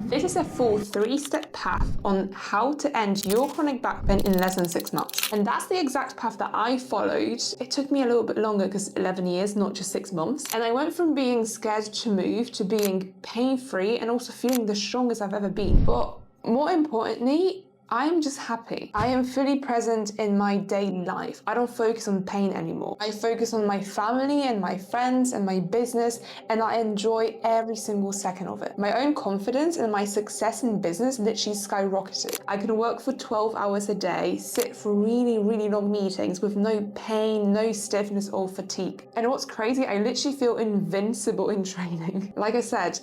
This is a full 3-step path on how to end your chronic back pain in less than 6 months. And that's the exact path that I followed. It took me a little bit longer because 11 years, not just 6 months. And I went from being scared to move to being pain-free and also feeling the strongest I've ever been. But more importantly, I am just happy. I am fully present in my daily life. I don't focus on pain anymore. I focus on my family and my friends and my business, and I enjoy every single second of it. My own confidence and my success in business literally skyrocketed. I can work for 12 hours a day, sit for really, really long meetings with no pain, no stiffness or fatigue. And what's crazy, I literally feel invincible in training. Like I said,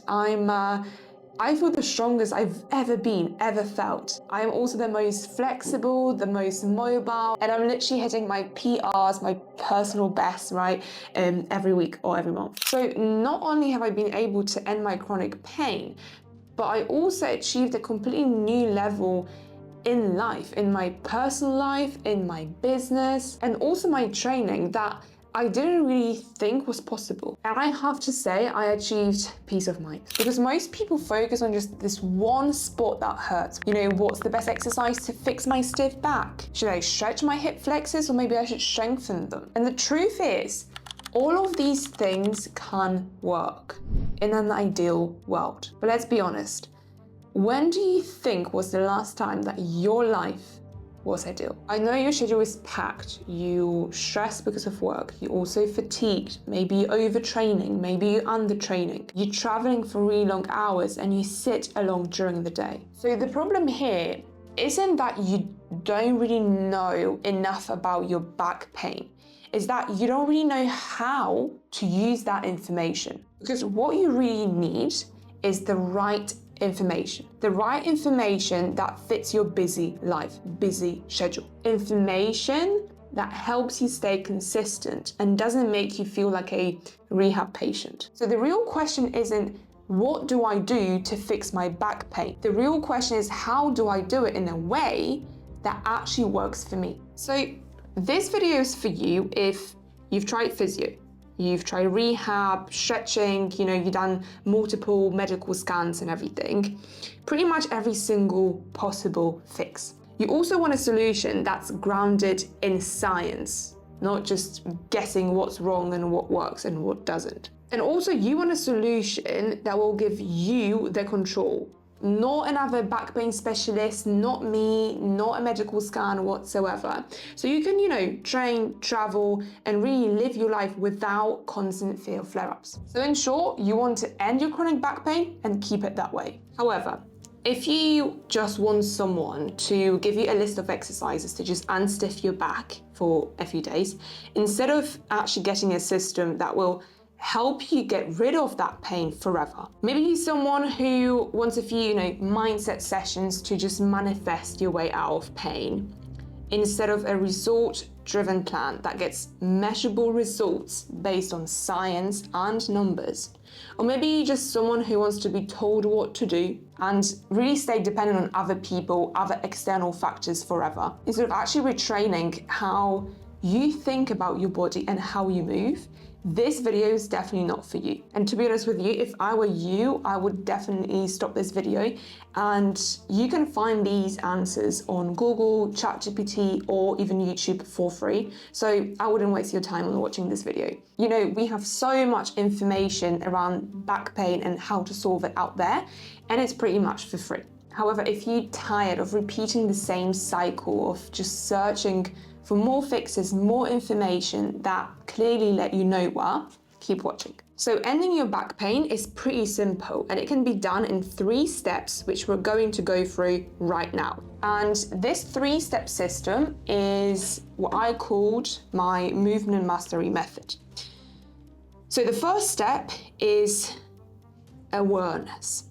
I feel the strongest I've ever felt. I am also the most flexible, the most mobile, and I'm literally hitting my PRs, my personal bests, right, every week or every month. So not only have I been able to end my chronic pain, but I also achieved a completely new level in life, in my personal life, in my business, and also my training that I didn't really think was possible. And I have to say, I achieved peace of mind. Because most people focus on just this one spot that hurts. You know, what's the best exercise to fix my stiff back? Should I stretch my hip flexors or maybe I should strengthen them? And the truth is, all of these things can work in an ideal world. But let's be honest, when do you think was the last time that your life was ideal? I know your schedule is packed, you stress because of work, you're also fatigued, maybe you're overtraining, maybe you're undertraining, you're traveling for really long hours and you sit along during the day. So the problem here isn't that you don't really know enough about your back pain, is that you don't really know how to use that information. Because what you really need is the right information that fits your busy life, busy schedule. Information that helps you stay consistent and doesn't make you feel like a rehab patient. So the real question isn't, what do I do to fix my back pain? The real question is, how do I do it in a way that actually works for me? So this video is for you if you've tried physio, you've tried rehab, stretching, you know, you've done multiple medical scans and everything. Pretty much every single possible fix. You also want a solution that's grounded in science, not just guessing what's wrong and what works and what doesn't. And also you want a solution that will give you the control. Not another back pain specialist, not me, not a medical scan whatsoever. So you can, you know, train, travel, and really live your life without constant fear of flare-ups. So in short, you want to end your chronic back pain and keep it that way. However, if you just want someone to give you a list of exercises to just unstiff your back for a few days, instead of actually getting a system that will help you get rid of that pain forever. Maybe you're someone who wants a few, you know, mindset sessions to just manifest your way out of pain, instead of a result-driven plan that gets measurable results based on science and numbers. Or maybe you're just someone who wants to be told what to do and really stay dependent on other people, other external factors forever, instead of actually retraining how you think about your body and how you move. This video is definitely not for you. And to be honest with you, if I were you, I would definitely stop this video. And you can find these answers on Google, ChatGPT, or even YouTube for free. So I wouldn't waste your time on watching this video. You know, we have so much information around back pain and how to solve it out there, and it's pretty much for free. However, if you're tired of repeating the same cycle of just searching for more fixes, more information that clearly let you know what, keep watching. So ending your back pain is pretty simple, and it can be done in 3 steps, which we're going to go through right now. And this 3-step system is what I called my movement mastery method. So the first step is awareness.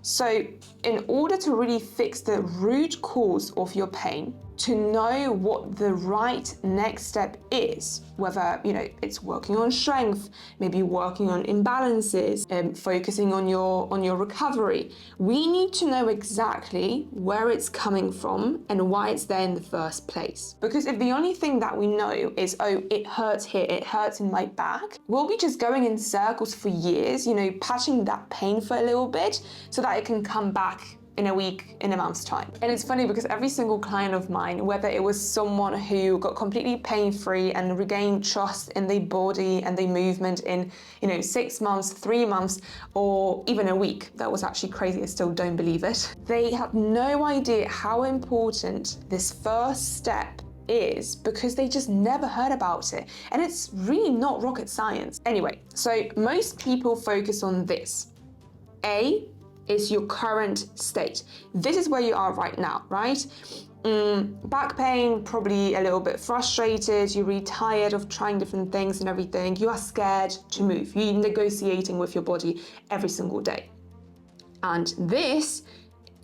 So in order to really fix the root cause of your pain, to know what the right next step is, whether, it's working on strength, maybe working on imbalances, focusing on your recovery. We need to know exactly where it's coming from and why it's there in the first place. Because if the only thing that we know is, oh, it hurts here, it hurts in my back, we'll be just going in circles for years, patching that pain for a little bit so that it can come back in a week, in a month's time. And it's funny because every single client of mine, whether it was someone who got completely pain-free and regained trust in their body and their movement in, 6 months, 3 months, or even a week, that was actually crazy, I still don't believe it. They had no idea how important this first step is because they just never heard about it. And it's really not rocket science. Anyway, so most people focus on this. A is your current state. This is where you are right now, right? Back pain, probably a little bit frustrated, you're really tired of trying different things and everything. You are scared to move. You're negotiating with your body every single day. And this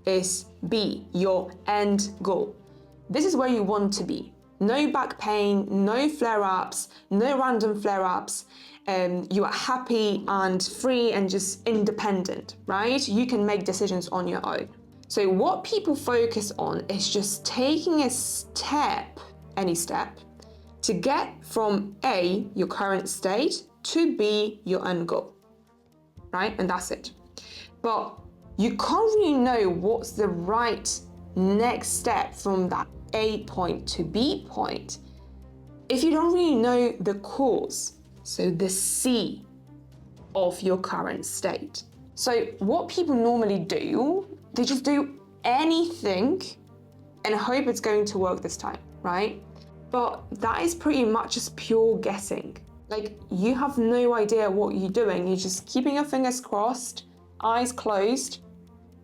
is B, your end goal. This is where you want to be. No back pain, no flare-ups, no random flare-ups. You are happy and free and just independent, right? You can make decisions on your own. So what people focus on is just taking a step, any step, to get from A, your current state, to B, your end goal, right? And that's it. But you can't really know what's the right next step from that A point to B point if you don't really know the cause. So the C of your current state. So what people normally do, they just do anything and hope it's going to work this time, right? But that is pretty much just pure guessing. Like, you have no idea what you're doing. You're just keeping your fingers crossed, eyes closed.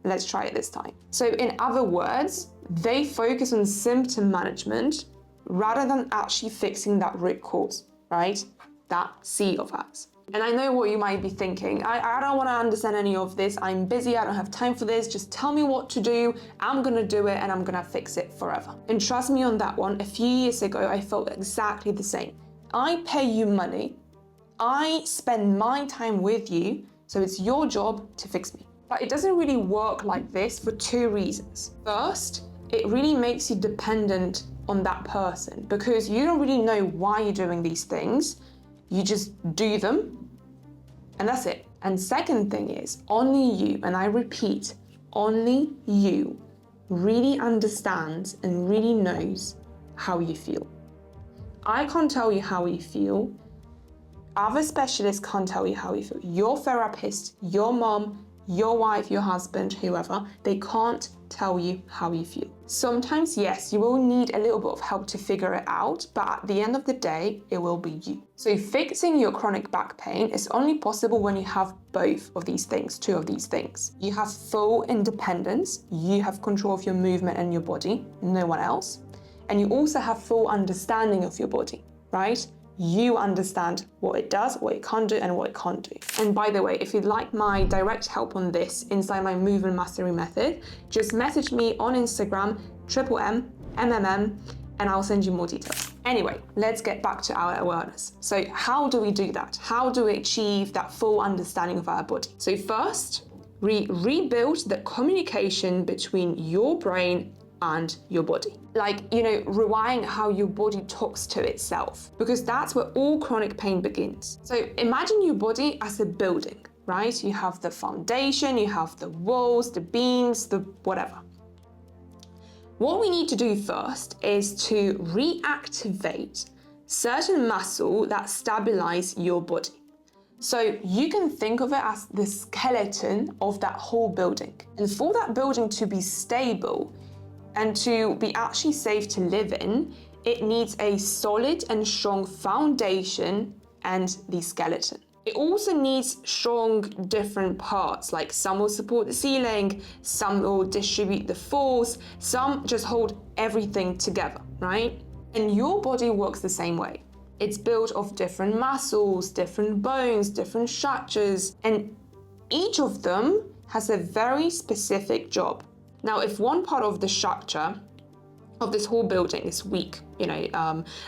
Let's try it this time. So in other words, they focus on symptom management rather than actually fixing that root cause, right? That C of us. And I know what you might be thinking. I don't want to understand any of this. I'm busy. I don't have time for this. Just tell me what to do. I'm going to do it and I'm going to fix it forever. And trust me on that one. A few years ago, I felt exactly the same. I pay you money. I spend my time with you. So it's your job to fix me. But it doesn't really work like this for two reasons. First, it really makes you dependent on that person because you don't really know why you're doing these things. You just do them, and that's it. And second thing is, only you, and I repeat, only you really understands and really knows how you feel. I can't tell you how you feel. Other specialists can't tell you how you feel. Your therapist, your mom, your wife, your husband, whoever, they can't tell you how you feel. Sometimes, yes, you will need a little bit of help to figure it out, but at the end of the day, it will be you. So fixing your chronic back pain is only possible when you have both of these things, two of these things. You have full independence, you have control of your movement and your body, no one else. And you also have full understanding of your body, right? You understand what it does, what it can't do, and what it can't do. And by the way, if you'd like my direct help on this inside my movement mastery method, just message me on Instagram, MMM, and I'll send you more details. Anyway, let's get back to our awareness. So how do we do that? How do we achieve that full understanding of our body? So first, we rebuild the communication between your brain and your body. Like, rewiring how your body talks to itself, because that's where all chronic pain begins. So imagine your body as a building, right? You have the foundation, you have the walls, the beams, the whatever. What we need to do first is to reactivate certain muscle that stabilize your body. So you can think of it as the skeleton of that whole building. And for that building to be stable, and to be actually safe to live in, it needs a solid and strong foundation and the skeleton. It also needs strong different parts, like some will support the ceiling, some will distribute the force, some just hold everything together, right? And your body works the same way. It's built of different muscles, different bones, different structures, and each of them has a very specific job. Now, if one part of the structure of this whole building is weak,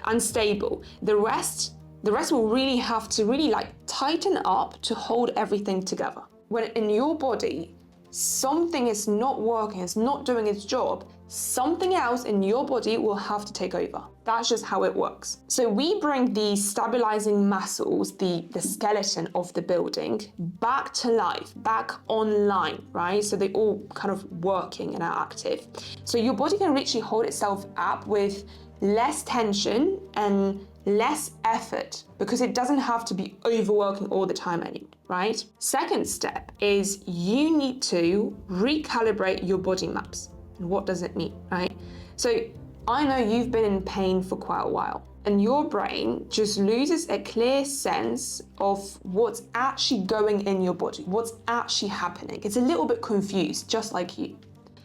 unstable, the rest will really have to like tighten up to hold everything together. When in your body, something is not working, it's not doing its job, something else in your body will have to take over. That's just how it works. So we bring these stabilizing muscles, the skeleton of the building, back to life, back online, right? So they're all kind of working and are active. So your body can literally hold itself up with less tension and less effort, because it doesn't have to be overworking all the time anymore, right? Second step is you need to recalibrate your body maps. And what does it mean, right? So I know you've been in pain for quite a while, and your brain just loses a clear sense of what's actually going in your body, what's actually happening. It's a little bit confused, just like you.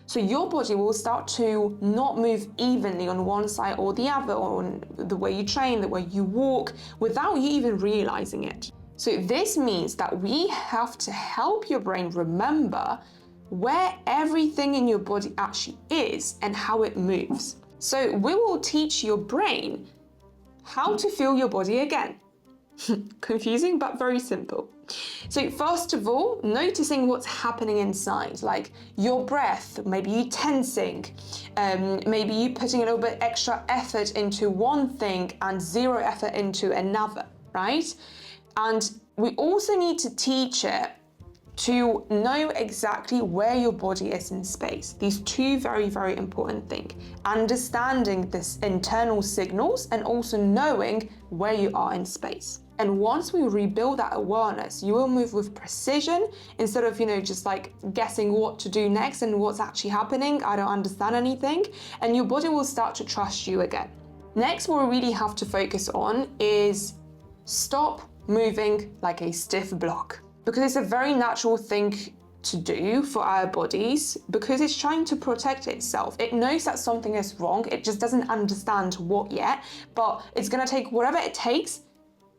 So your body will start to not move evenly on one side or the other, or on the way you train, the way you walk, without you even realizing it. So this means that we have to help your brain remember where everything in your body actually is and how it moves. So we will teach your brain how to feel your body again. Confusing, but very simple. So first of all, noticing what's happening inside, like your breath, maybe you tensing, maybe you putting a little bit extra effort into one thing and zero effort into another, right? And we also need to teach it to know exactly where your body is in space. These two very, very important things. Understanding this internal signals and also knowing where you are in space. And once we rebuild that awareness, you will move with precision instead of, just like guessing what to do next and what's actually happening. I don't understand anything. And your body will start to trust you again. Next, what we really have to focus on is stop moving like a stiff block, because it's a very natural thing to do for our bodies, because it's trying to protect itself. It knows that something is wrong. It just doesn't understand what yet, but it's going to take whatever it takes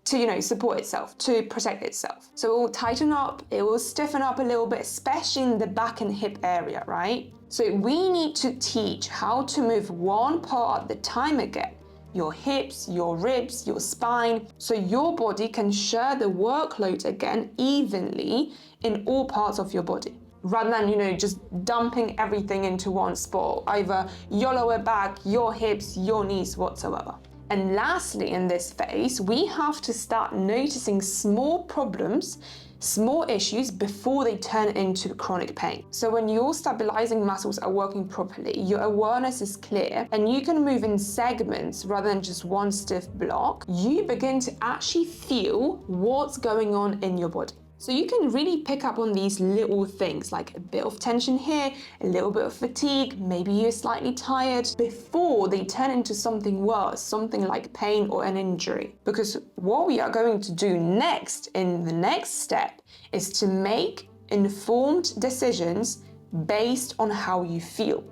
to, support itself, to protect itself. So it will tighten up, it will stiffen up a little bit, especially in the back and hip area, right? So we need to teach how to move one part at the time again. Your hips, your ribs, your spine, so your body can share the workload again evenly in all parts of your body, rather than, just dumping everything into one spot, either your lower back, your hips, your knees, whatsoever. And lastly, in this phase, we have to start noticing small problems, small issues before they turn into chronic pain. So when your stabilizing muscles are working properly, your awareness is clear and you can move in segments rather than just one stiff block, you begin to actually feel what's going on in your body. So you can really pick up on these little things, like a bit of tension here, a little bit of fatigue, maybe you're slightly tired, before they turn into something worse, something like pain or an injury. Because what we are going to do next, in the next step, is to make informed decisions based on how you feel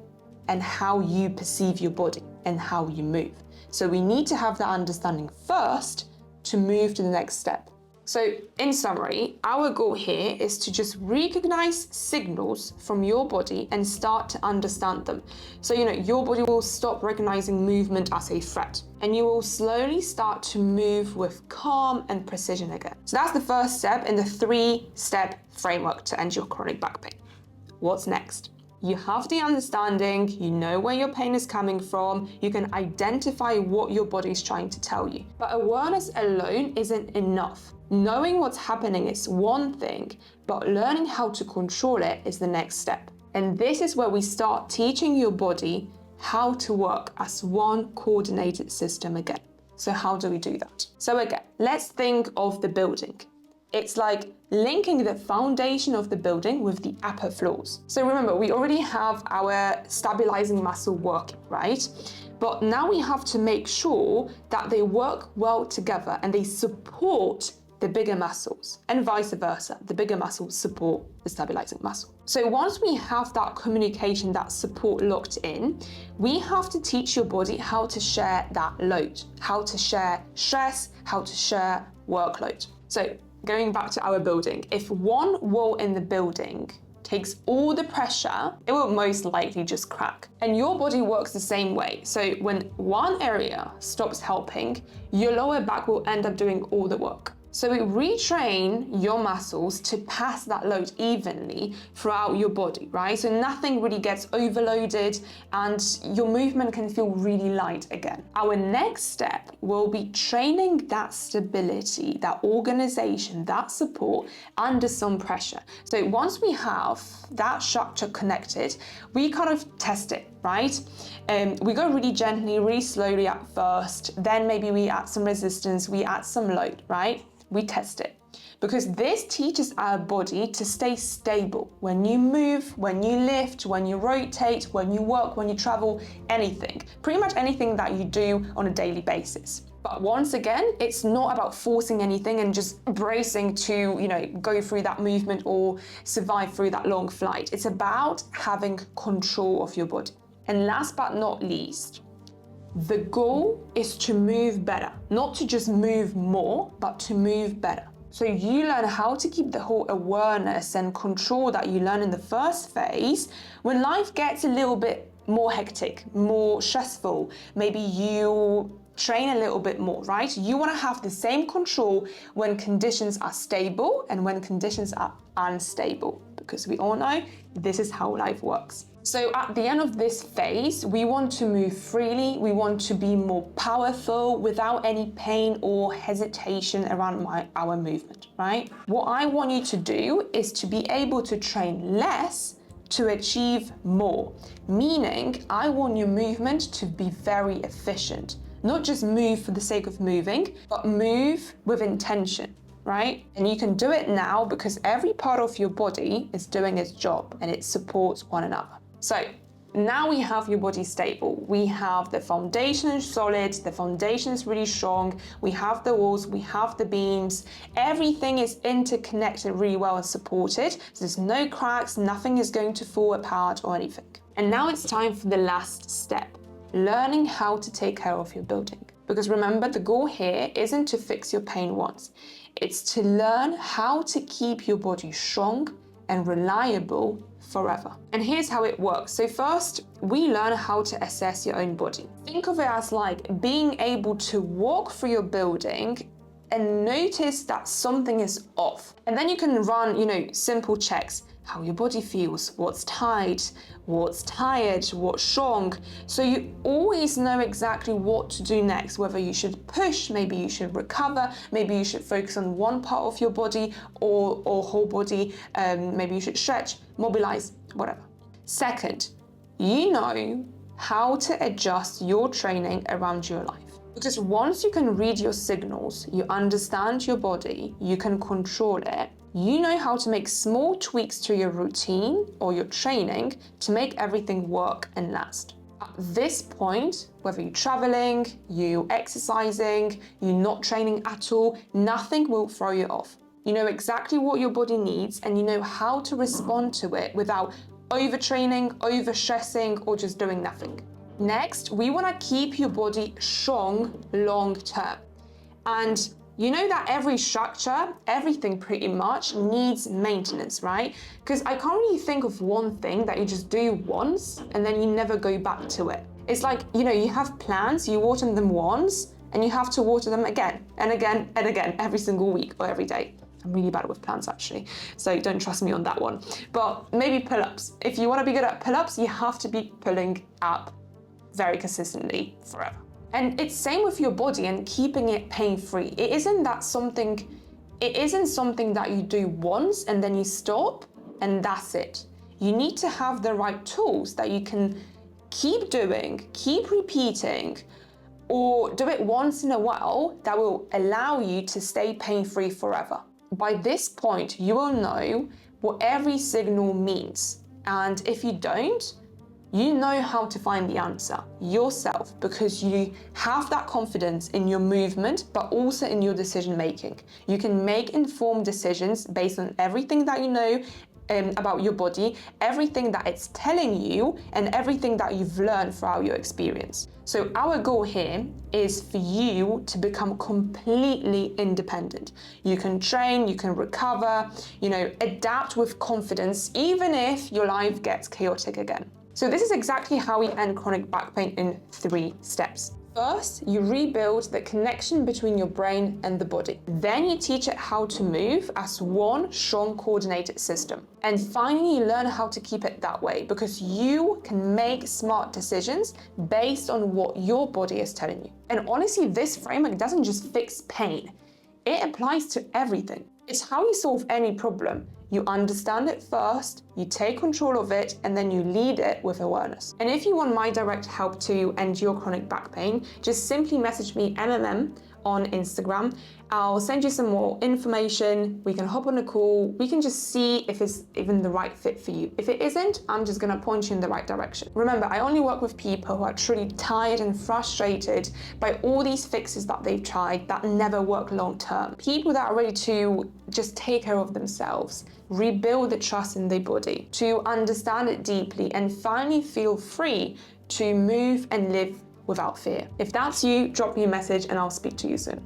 and how you perceive your body and how you move. So we need to have that understanding first to move to the next step. So in summary, our goal here is to just recognize signals from your body and start to understand them. So, your body will stop recognizing movement as a threat, and you will slowly start to move with calm and precision again. So that's the first step in the 3-step framework to end your chronic back pain. What's next? You have the understanding, you know where your pain is coming from, you can identify what your body is trying to tell you. But awareness alone isn't enough. Knowing what's happening is one thing, but learning how to control it is the next step. And this is where we start teaching your body how to work as one coordinated system again. So how do we do that? So again, let's think of the building. It's like linking the foundation of the building with the upper floors. So remember, we already have our stabilizing muscle working, right? But now we have to make sure that they work well together and they support the bigger muscles, and vice versa. The bigger muscles support the stabilizing muscle. So once we have that communication, that support locked in, we have to teach your body how to share that load, how to share stress, how to share workload. So going back to our building, if one wall in the building takes all the pressure, it will most likely just crack. And your body works the same way. So when one area stops helping, your lower back will end up doing all the work. So we retrain your muscles to pass that load evenly throughout your body, right? So nothing really gets overloaded and your movement can feel really light again. Our next step will be training that stability, that organization, that support under some pressure. So once we have that structure connected, we kind of test it, right? We go really gently, really slowly at first, then maybe we add some resistance, we add some load, right? We test it because this teaches our body to stay stable when you move, when you lift, when you rotate, when you work, when you travel, anything, pretty much anything that you do on a daily basis. But once again, it's not about forcing anything and just bracing to, go through that movement or survive through that long flight. It's about having control of your body. And last but not least, the goal is to move better, not to just move more, but to move better. So you learn how to keep the whole awareness and control that you learn in the first phase when life gets a little bit more hectic, more stressful. Maybe you train a little bit more, right? You want to have the same control when conditions are stable and when conditions are unstable, because we all know this is how life works. So at the end of this phase, we want to move freely, we want to be more powerful without any pain or hesitation around our movement, right? What I want you to do is to be able to train less to achieve more, meaning I want your movement to be very efficient, not just move for the sake of moving, but move with intention, right? And you can do it now because every part of your body is doing its job and it supports one another. So now we have your body stable. We have the foundation is solid, the foundation is really strong. We have the walls, we have the beams. Everything is interconnected really well and supported. So there's no cracks, nothing is going to fall apart or anything. And now it's time for the last step, learning how to take care of your building. Because remember, the goal here isn't to fix your pain once. It's to learn how to keep your body strong and reliable forever. And here's how it works. So first, we learn how to assess your own body. Think of it as like being able to walk through your building and notice that something is off. And then you can run, simple checks, how your body feels, what's tight, what's tired, what's strong. So you always know exactly what to do next, whether you should push, maybe you should recover, maybe you should focus on one part of your body or whole body, maybe you should stretch, mobilize, whatever. Second, you know how to adjust your training around your life. Because once you can read your signals, you understand your body, you can control it, you know how to make small tweaks to your routine or your training to make everything work and last. At this point, whether you're traveling, you exercising, you're not training at all, nothing will throw you off. You know exactly what your body needs and you know how to respond to it without overtraining, overstressing, or just doing nothing. Next, we want to keep your body strong long term. And you know that every structure, everything pretty much needs maintenance, right? Because I can't really think of one thing that you just do once and then you never go back to it. It's like, you have plants, you water them once and you have to water them again and again and again every single week or every day. I'm really bad with plants actually, so don't trust me on that one. But maybe pull-ups. If you want to be good at pull-ups, you have to be pulling up very consistently forever. And it's same with your body and keeping it pain-free. It isn't something that you do once and then you stop and that's it. You need to have the right tools that you can keep doing, keep repeating, or do it once in a while that will allow you to stay pain-free forever. By this point, you will know what every signal means. And if you don't, you know how to find the answer yourself because you have that confidence in your movement, but also in your decision making. You can make informed decisions based on everything that you know about your body, everything that it's telling you, and everything that you've learned throughout your experience. So our goal here is for you to become completely independent. You can train, you can recover, adapt with confidence, even if your life gets chaotic again. So this is exactly how we end chronic back pain in 3 steps. First, you rebuild the connection between your brain and the body. Then you teach it how to move as one strong coordinated system. And finally, you learn how to keep it that way, because you can make smart decisions based on what your body is telling you. And honestly, this framework doesn't just fix pain. It applies to everything. It's how you solve any problem. You understand it first, you take control of it, and then you lead it with awareness. And if you want my direct help to end your chronic back pain, just simply message me MMM on Instagram. I'll send you some more information. We can hop on a call. We can just see if it's even the right fit for you. If it isn't, I'm just gonna point you in the right direction. Remember, I only work with people who are truly tired and frustrated by all these fixes that they've tried that never work long term. People that are ready to just take care of themselves, rebuild the trust in their body, to understand it deeply, and finally feel free to move and live without fear. If that's you, drop me a message and I'll speak to you soon.